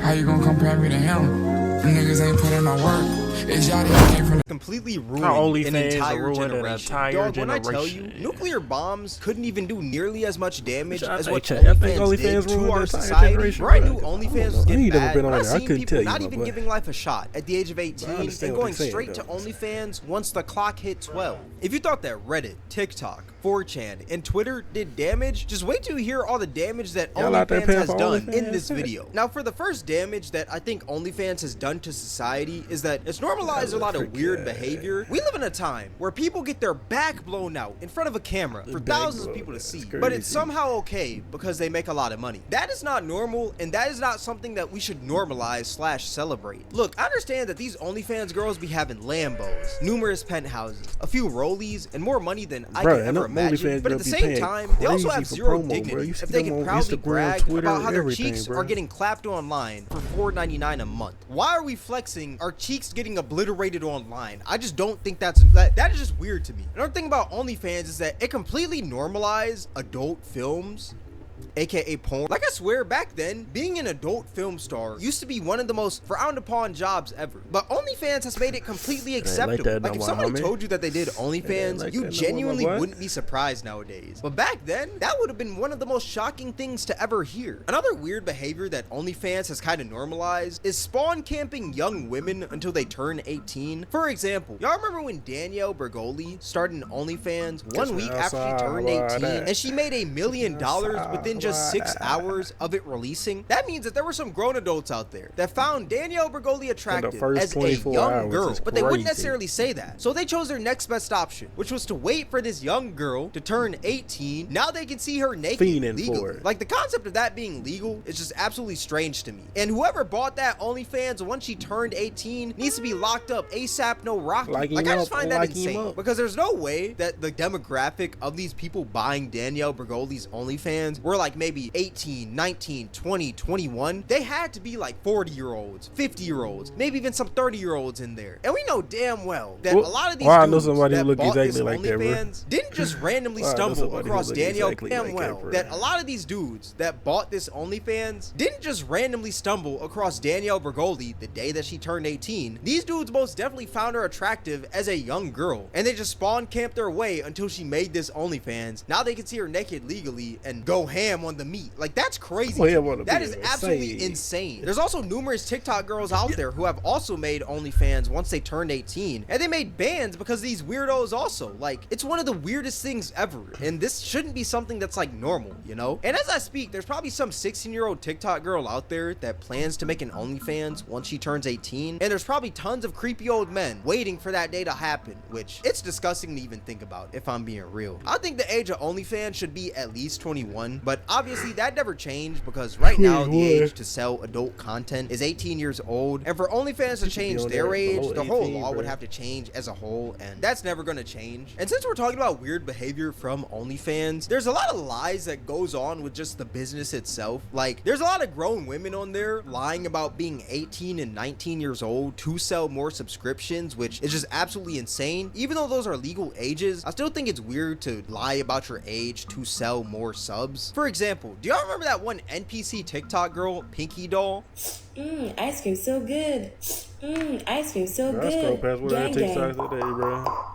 How you gonna compare me to him? Them niggas ain't put in no work. It's y'all that came from completely ruined an entire generation. Dog, when I tell you, nuclear bombs couldn't even do nearly as much damage as what OnlyFans did to our society. Bro, I knew OnlyFans was getting bad, but I've seen people not even giving life a shot at the age of 18 and going straight to OnlyFans once the clock hit 12. If you thought that Reddit, TikTok, 4chan, and Twitter did damage, just wait till you hear all the damage that OnlyFans has done in this video. Now, for the first damage that I think OnlyFans has done to society is that it's normalized a lot of weird behavior. We live in a time where people get their back blown out in front of a camera for thousands of people to see, but it's somehow okay because they make a lot of money. That is not normal, and that is not something that we should normalize / celebrate. Look, I understand that these OnlyFans girls be having Lambos, numerous penthouses, a few rollies, and more money than I could ever imagine, but at the same time, they also have zero dignity if they can proudly brag about how their cheeks are getting clapped online for $4.99 a month. Why are we flexing our cheeks getting obliterated online? I just don't think that is just weird to me. Another thing about OnlyFans is that it completely normalized adult films, aka porn. Like, I swear, back then, being an adult film star used to be one of the most frowned upon jobs ever. But OnlyFans has made it completely acceptable. Like, if somebody told you that they did OnlyFans, you genuinely wouldn't be surprised nowadays. But back then, that would have been one of the most shocking things to ever hear. Another weird behavior that OnlyFans has kind of normalized is spawn camping young women until they turn 18. For example, y'all remember when Danielle Bergoli started OnlyFans 1 week after she turned 18 and she made $1 million within just 6 hours of it releasing? That means that there were some grown adults out there that found Danielle Bergoli attractive as a young girl, but they wouldn't necessarily say that. So they chose their next best option, which was to wait for this young girl to turn 18. Now they can see her naked legally. Like, the concept of that being legal is just absolutely strange to me. And whoever bought that OnlyFans once she turned 18 needs to be locked up ASAP no Rocky. Like, I just find that insane, because there's no way that the demographic of these people buying Danielle Bergoli's OnlyFans were like maybe 18, 19, 20, 21. They had to be like 40-year-olds, 50-year-olds, maybe even some 30-year-olds in there. And we know damn well that a lot of these dudes that bought this OnlyFans didn't just randomly stumble across Danielle. Damn well that a lot of these dudes that bought this OnlyFans didn't just randomly stumble across Danielle Bergoli the day that she turned 18. These dudes most definitely found her attractive as a young girl, and they just spawn camped their way until she made this OnlyFans. Now they can see her naked legally and go ham on the meat. Like, that's crazy. That is absolutely insane. There's also numerous TikTok girls out there who have also made OnlyFans once they turned 18, and they made bans because of these weirdos also. Like, it's one of the weirdest things ever, and this shouldn't be something that's like normal, you know? And as I speak, there's probably some 16-year-old TikTok girl out there that plans to make an OnlyFans once she turns 18, and there's probably tons of creepy old men waiting for that day to happen, which it's disgusting to even think about, if I'm being real. I think the age of OnlyFans should be at least 21, but obviously that never changed, because right now the age to sell adult content is 18 years old, and for OnlyFans to change their age, the whole law would have to change as a whole, and that's never going to change. And since we're talking about weird behavior from OnlyFans, there's a lot of lies that goes on with just the business itself. Like, there's a lot of grown women on there lying about being 18 and 19 years old to sell more subscriptions, which is just absolutely insane. Even though those are legal ages, I still think it's weird to lie about your age to sell more subs. For example, do y'all remember that one NPC TikTok girl, Pinky Doll? Ice cream so good. Ice cream so good. I scroll past one of the TikToks today, bro.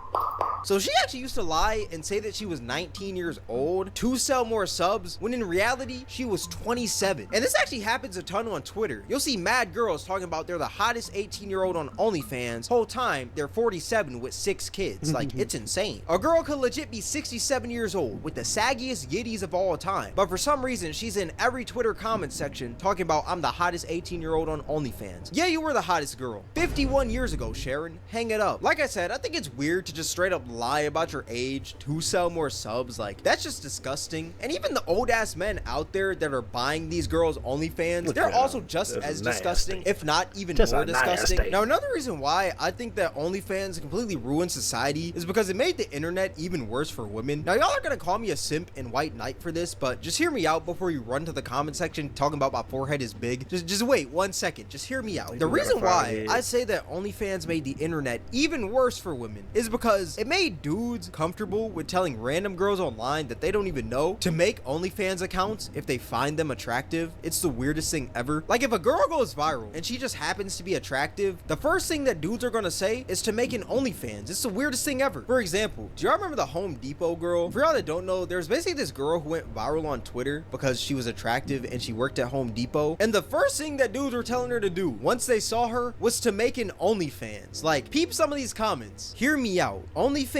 So she actually used to lie and say that she was 19 years old to sell more subs, when in reality, she was 27. And this actually happens a ton on Twitter. You'll see mad girls talking about they're the hottest 18-year-old on OnlyFans. Whole time, they're 47 with 6 kids. Like, it's insane. A girl could legit be 67 years old with the saggiest yitties of all time. But for some reason, she's in every Twitter comment section talking about, I'm the hottest 18-year-old on OnlyFans. Yeah, you were the hottest girl 51 years ago, Sharon. Hang it up. Like I said, I think it's weird to just straight up lie about your age to sell more subs. Like, that's just disgusting. And even the old ass men out there that are buying these girls OnlyFans, they're also just as disgusting, if not even more disgusting. Now, another reason why I think that OnlyFans completely ruined society is because it made the internet even worse for women. Now, y'all are gonna call me a simp and white knight for this, but just hear me out before you run to the comment section talking about my forehead is big. Just wait 1 second. Just hear me out. The reason why I say that OnlyFans made the internet even worse for women is because it made made dudes comfortable with telling random girls online that they don't even know to make OnlyFans accounts if they find them attractive. It's the weirdest thing ever. Like, if a girl goes viral and she just happens to be attractive, the first thing that dudes are gonna say is to make an OnlyFans. It's the weirdest thing ever. For example, do y'all remember the Home Depot girl? For y'all that don't know, there's basically this girl who went viral on Twitter because she was attractive and she worked at Home Depot. And the first thing that dudes were telling her to do once they saw her was to make an OnlyFans. Like, peep some of these comments. Hear me out. OnlyFans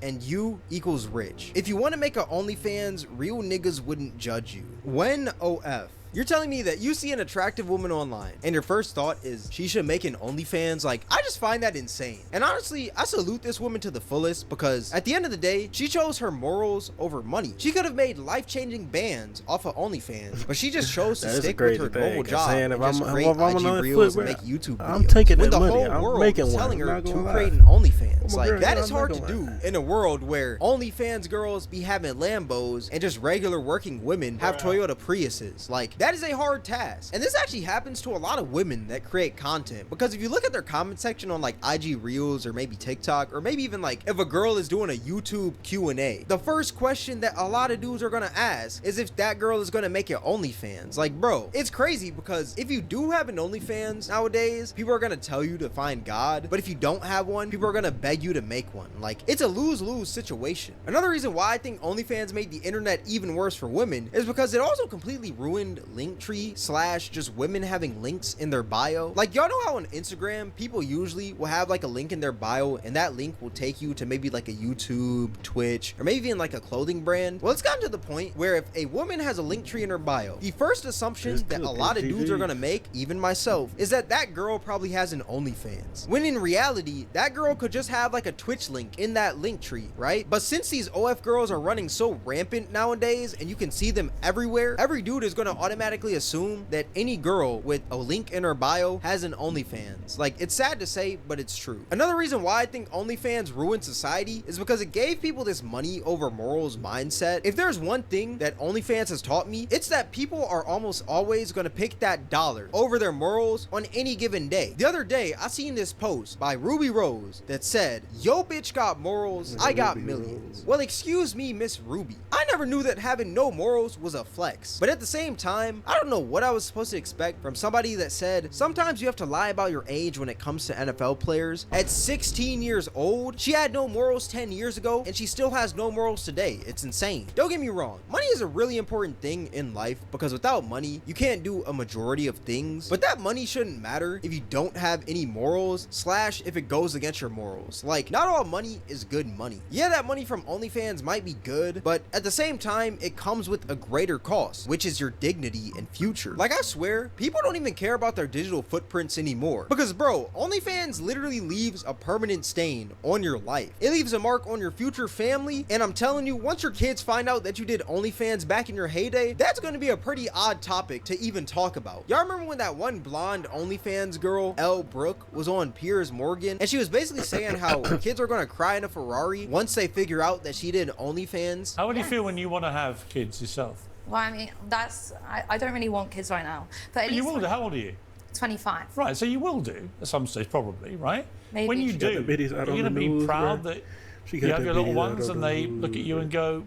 and you equals rich. If you want to make an OnlyFans, real niggas wouldn't judge you. When OF. You're telling me that you see an attractive woman online and your first thought is she should make an OnlyFans? Like, I just find that insane. And honestly, I salute this woman to the fullest because at the end of the day, she chose her morals over money. She could have made life-changing bands off of OnlyFans, but she just chose to stick with her normal job and just create IG reels and make YouTube videos. I'm taking when that the money. whole world is telling her to lie. create an OnlyFans. Like, girl, that I'm is not hard to gonna do lie. in a world where OnlyFans girls be having Lambos and just regular working women have Toyota Priuses. Like, that is a hard task. And this actually happens to a lot of women that create content, because if you look at their comment section on like IG Reels or maybe TikTok, or maybe even like if a girl is doing a YouTube Q&A, the first question that a lot of dudes are gonna ask is if that girl is gonna make it OnlyFans. Like, bro, it's crazy because if you do have an OnlyFans nowadays, people are gonna tell you to find God, but if you don't have one, people are gonna beg you to make one. Like, it's a lose-lose situation. Another reason why I think OnlyFans made the internet even worse for women is because it also completely ruined Linktree / just women having links in their bio. Like, y'all know how on Instagram people usually will have like a link in their bio and that link will take you to maybe like a YouTube, Twitch, or maybe even like a clothing brand? Well, it's gotten to the point where if a woman has a link tree in her bio, the first assumption that a lot of dudes are gonna make, even myself, is that that girl probably has an OnlyFans, when in reality that girl could just have like a Twitch link in that link tree, right? But since these OF girls are running so rampant nowadays and you can see them everywhere, every dude is gonna automatically assume that any girl with a link in her bio has an OnlyFans. Like, it's sad to say, but it's true. Another reason why I think OnlyFans ruined society is because it gave people this money over morals mindset. If there's one thing that OnlyFans has taught me, it's that people are almost always gonna pick that dollar over their morals on any given day. The other day, I seen this post by Ruby Rose that said, "Yo bitch got morals, I got millions." Well, excuse me, Miss Ruby. I never knew that having no morals was a flex. But at the same time, I don't know what I was supposed to expect from somebody that said sometimes you have to lie about your age when it comes to NFL players. At 16 years old, she had no morals 10 years ago and she still has no morals today. It's insane. Don't get me wrong, money is a really important thing in life because without money you can't do a majority of things, but that money shouldn't matter if you don't have any morals / if it goes against your morals. Like, not all money is good money. Yeah, that money from OnlyFans might be good, but at the same time it comes with a greater cost, which is your dignity and future. Like, I swear, people don't even care about their digital footprints anymore. Because, bro, OnlyFans literally leaves a permanent stain on your life. It leaves a mark on your future family, and I'm telling you, once your kids find out that you did OnlyFans back in your heyday, that's going to be a pretty odd topic to even talk about. Y'all remember when that one blonde OnlyFans girl, Elle Brooke, was on Piers Morgan, and she was basically saying how kids are going to cry in a Ferrari once they figure out that she did OnlyFans? How would you feel when you want to have kids yourself? Well, I mean, I don't really want kids right now. But you will do. How old are you? 25. Right, so you will do at some stage, probably, right? Maybe. When you do, got the videos out you're on going to the be news, proud bro. that She you got have the your little videos out ones on and the they look at you and go,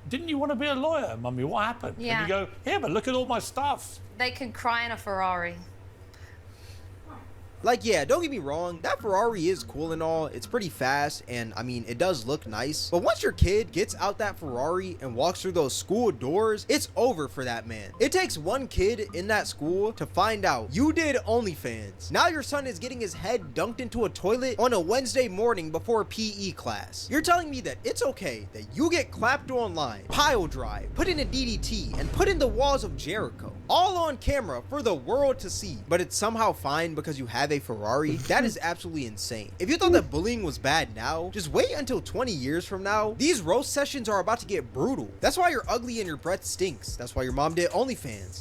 "Didn't you want to be a lawyer, Mummy? What happened?" Yeah. And you go, "Yeah, but look at all my stuff." They can cry in a Ferrari. Like, yeah, don't get me wrong, that Ferrari is cool and all, it's pretty fast, and I mean, it does look nice, but once your kid gets out that Ferrari and walks through those school doors, it's over for that man. It takes one kid in that school to find out you did OnlyFans. Now your son is getting his head dunked into a toilet on a Wednesday morning before PE class. You're telling me that it's okay that you get clapped online, pile drive, put in a DDT, and put in the walls of Jericho, all on camera for the world to see, but it's somehow fine because you have a Ferrari? That is absolutely insane. If you thought that bullying was bad now, just wait until 20 years from now. These roast sessions are about to get brutal. That's why you're ugly and your breath stinks. That's why your mom did OnlyFans.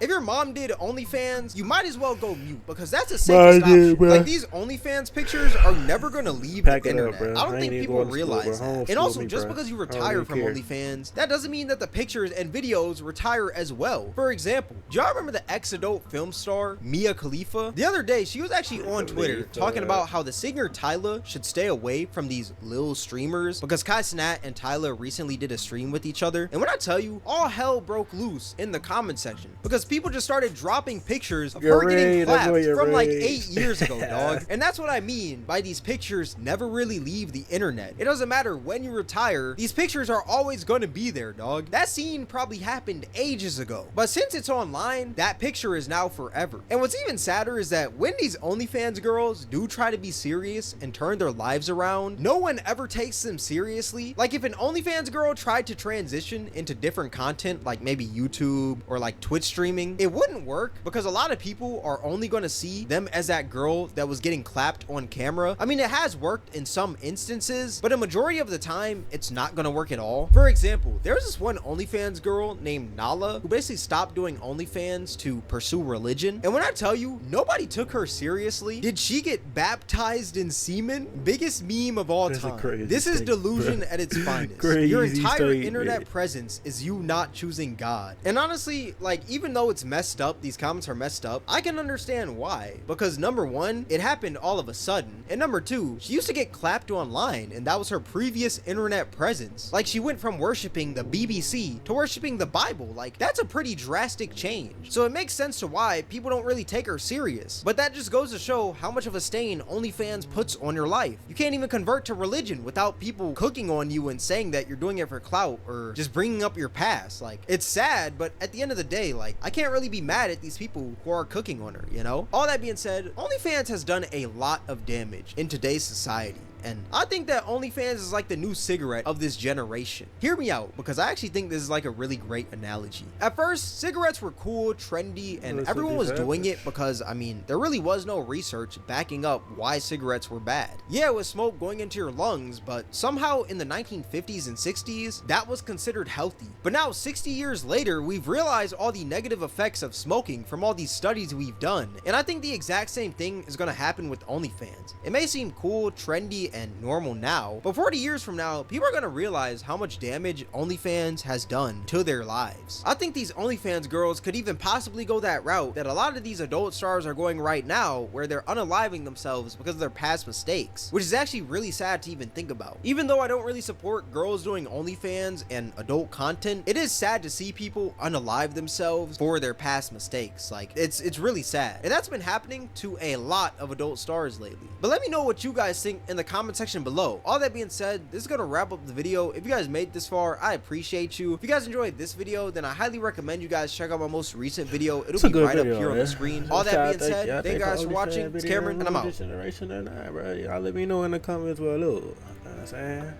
If your mom did OnlyFans, you might as well go mute because that's a safest option. Like these OnlyFans pictures are never gonna leave the internet. I don't think people realize that. And also, just because you retire from OnlyFans, that doesn't mean that the pictures and videos retire as well. For example, do y'all remember the ex-adult film star Mia Khalifa? The other day, she was actually on Twitter talking about how the singer Tyler should stay away from these lil streamers because Kai Cenat and Tyler recently did a stream with each other. And when I tell you, all hell broke loose in the comment section because people just started dropping pictures of her getting clapped from like 8 years ago, dog. And that's what I mean by these pictures never really leave the internet. It doesn't matter when you retire, these pictures are always going to be there, dog. That scene probably happened ages ago, but since it's online, that picture is now forever. And what's even sadder is that when these OnlyFans girls do try to be serious and turn their lives around, no one ever takes them seriously. Like if an OnlyFans girl tried to transition into different content, like maybe YouTube or like Twitch streaming, it wouldn't work because a lot of people are only going to see them as that girl that was getting clapped on camera. I mean, it has worked in some instances, but a majority of the time, it's not going to work at all. For example, there's this one OnlyFans girl named Nala who basically stopped doing OnlyFans to pursue religion. And when I tell you, nobody took her seriously. Did she get baptized in semen? Biggest meme of all time. This is delusion at its finest. Your entire internet presence is you not choosing God. And honestly, like, even though it's messed up, these comments are messed up, I can understand why. Because number one, it happened all of a sudden. And number two, she used to get clapped online and that was her previous internet presence. Like she went from worshiping the BBC to worshiping the Bible. Like that's a pretty drastic change. So it makes sense to why people don't really take her serious. But that just goes to show how much of a stain OnlyFans puts on your life. You can't even convert to religion without people cooking on you and saying that you're doing it for clout or just bringing up your past. Like it's sad, but at the end of the day, like I can't really be mad at these people who are cooking on her, you know? All that being said, OnlyFans has done a lot of damage in today's society. And I think that OnlyFans is like the new cigarette of this generation. Hear me out, because I actually think this is like a really great analogy. At first, cigarettes were cool, trendy, and everyone was doing it because, I mean, there really was no research backing up why cigarettes were bad. Yeah, it was smoke going into your lungs, but somehow in the 1950s and 60s, that was considered healthy. But now, 60 years later, we've realized all the negative effects of smoking from all these studies we've done. And I think the exact same thing is going to happen with OnlyFans. It may seem cool, trendy, and normal now, but 40 years from now, people are gonna realize how much damage OnlyFans has done to their lives. I think these OnlyFans girls could even possibly go that route that a lot of these adult stars are going right now, where they're unaliving themselves because of their past mistakes, which is actually really sad to even think about. Even though I don't really support girls doing OnlyFans and adult content, it is sad to see people unalive themselves for their past mistakes. Like, it's really sad. And that's been happening to a lot of adult stars lately. But let me know what you guys think in the comment section below. All that being said, this is gonna wrap up the video. If you guys made it this far, I appreciate you. If you guys enjoyed this video, then I highly recommend you guys check out my most recent video. It'll be right up here on the screen. All that being said, thank you guys for watching. It's Cameron, and I'm out. Y'all let me know in the comments below. You know what I'm saying?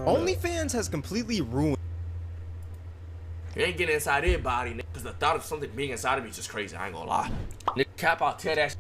OnlyFans has completely ruined. You ain't getting inside their body, because the thought of something being inside of me is just crazy. I ain't gonna lie. Nigga, cap out, tear that shit